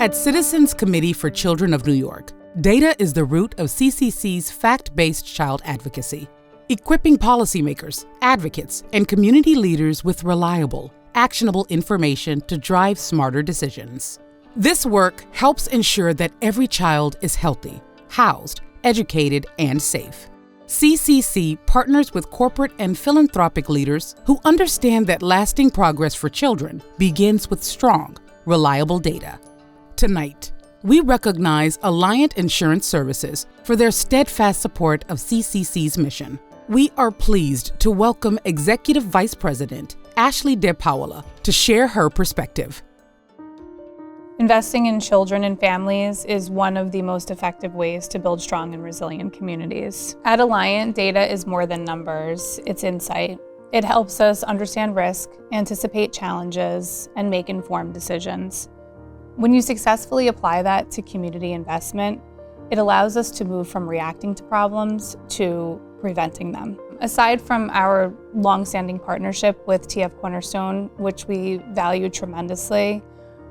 At Citizens Committee for Children of New York, data is the root of CCC's fact-based child advocacy, equipping policymakers, advocates, and community leaders with reliable, actionable information to drive smarter decisions. This work helps ensure that every child is healthy, housed, educated, and safe. CCC partners with corporate and philanthropic leaders who understand that lasting progress for children begins with strong, reliable data. Tonight, we recognize Alliant Insurance Services for their steadfast support of CCC's mission. We are pleased to welcome Executive Vice President Ashley DePaola to share her perspective. Investing in children and families is one of the most effective ways to build strong and resilient communities. At Alliant, data is more than numbers, it's insight. It helps us understand risk, anticipate challenges, and make informed decisions. When you successfully apply that to community investment, it allows us to move from reacting to problems to preventing them. Aside from our long-standing partnership with TF Cornerstone, which we value tremendously,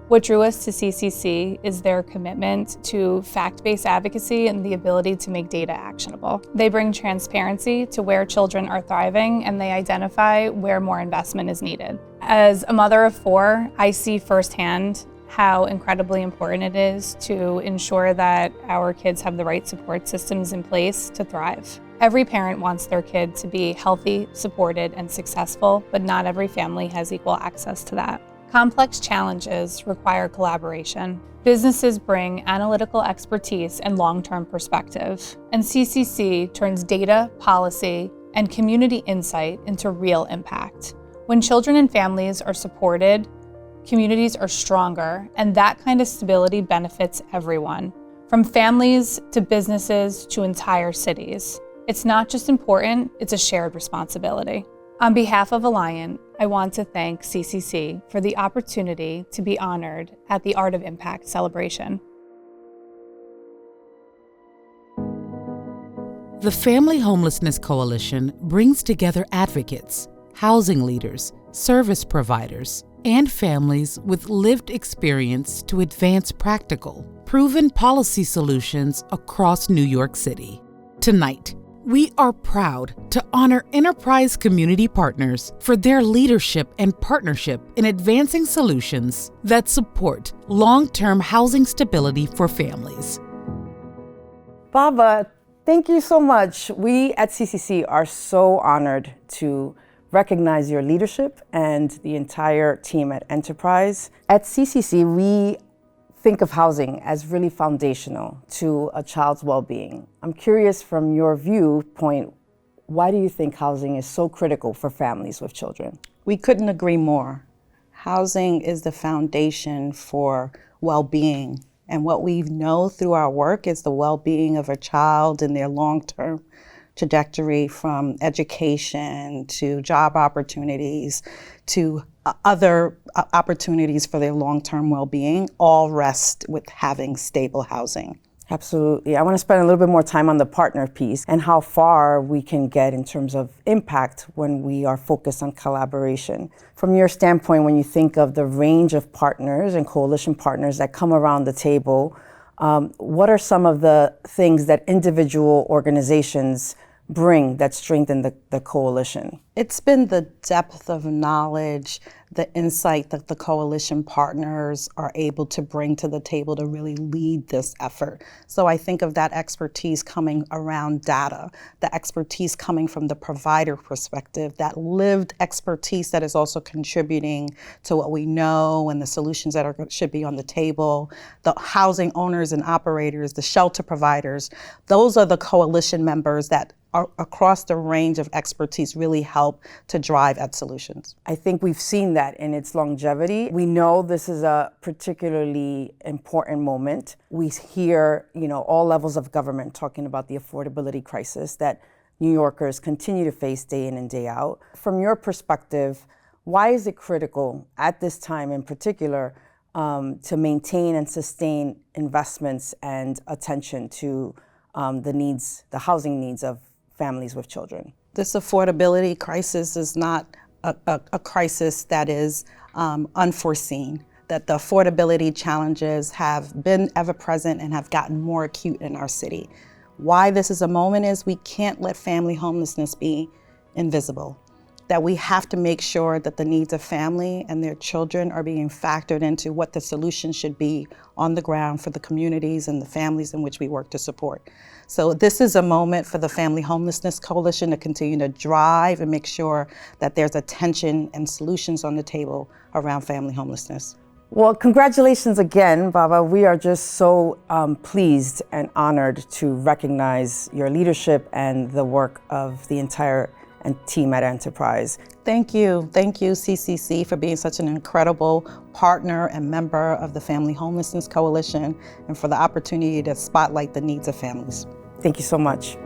what drew us to CCC is their commitment to fact-based advocacy and the ability to make data actionable. They bring transparency to where children are thriving, and they identify where more investment is needed. As a mother of 4, I see firsthand how incredibly important it is to ensure that our kids have the right support systems in place to thrive. Every parent wants their kid to be healthy, supported, and successful, but not every family has equal access to that. Complex challenges require collaboration. Businesses bring analytical expertise and long-term perspective, and CCC turns data, policy, and community insight into real impact. When children and families are supported, communities are stronger, and that kind of stability benefits everyone, from families to businesses to entire cities. It's not just important, it's a shared responsibility. On behalf of Alliant, I want to thank CCC for the opportunity to be honored at the Art of Impact celebration. The Family Homelessness Coalition brings together advocates, housing leaders, service providers, and families with lived experience to advance practical, proven policy solutions across New York City. Tonight, we are proud to honor Enterprise Community Partners for their leadership and partnership in advancing solutions that support long-term housing stability for families. Baba, thank you so much. We at CCC are so honored to recognize your leadership and the entire team at Enterprise. At CCC, we think of housing as really foundational to a child's well-being. I'm curious, from your viewpoint, why do you think housing is so critical for families with children? We couldn't agree more. Housing is the foundation for well-being. And what we know through our work is the well-being of a child and their long-term trajectory, from education to job opportunities to other opportunities for their long-term well-being, all rest with having stable housing. Absolutely. I want to spend a little bit more time on the partner piece and how far we can get in terms of impact when we are focused on collaboration. From your standpoint, when you think of the range of partners and coalition partners that come around the table, what are some of the things that individual organizations bring that strengthen the coalition? It's been the depth of knowledge, the insight that the coalition partners are able to bring to the table to really lead this effort. So I think of that expertise coming around data, the expertise coming from the provider perspective, that lived expertise that is also contributing to what we know and the solutions that should be on the table, the housing owners and operators, the shelter providers. Those are the coalition members that are across the range of expertise really help to drive at solutions. I think we've seen that in its longevity. We know this is a particularly important moment. We hear, all levels of government talking about the affordability crisis that New Yorkers continue to face day in and day out. From your perspective, why is it critical at this time in particular to maintain and sustain investments and attention to the housing needs of families with children? This affordability crisis is not a crisis that is unforeseen. that the affordability challenges have been ever present and have gotten more acute in our city. Why this is a moment is we can't let family homelessness be invisible. That we have to make sure that the needs of family and their children are being factored into what the solution should be on the ground for the communities and the families in which we work to support. So this is a moment for the Family Homelessness Coalition to continue to drive and make sure that there's attention and solutions on the table around family homelessness. Well, congratulations again, Baba. We are just so pleased and honored to recognize your leadership and the work of the entire team at Enterprise. Thank you, CCC, for being such an incredible partner and member of the Family Homelessness Coalition, and for the opportunity to spotlight the needs of families. Thank you so much.